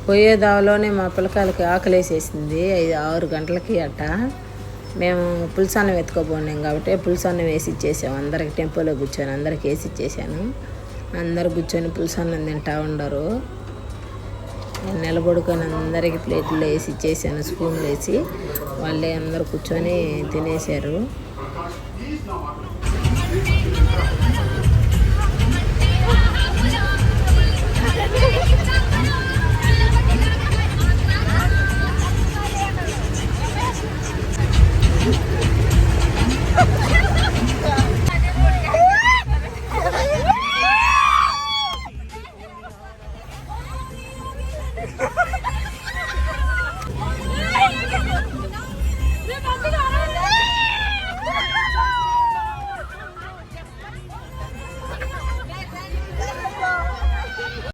పోయే దావలోనే మా పిల్లకాయలకి ఆకలేసేసింది 6 గంటలకి అట్ట. మేము పులుసన్నం ఎత్తుకోబోన్నాం కాబట్టి పులుసన్నం వేసి ఇచ్చేసాము. అందరికి టెంపోలో కూర్చొని అందరికి వేసి ఇచ్చేసాను. అందరు కూర్చొని పులుసన్నం తింటా ఉండరు. నేను నిలబడుకొని అందరికి ప్లేట్లో వేసి ఇచ్చేసాను, స్పూన్లు వేసి. వాళ్ళే అందరు కూర్చొని తినేశారు.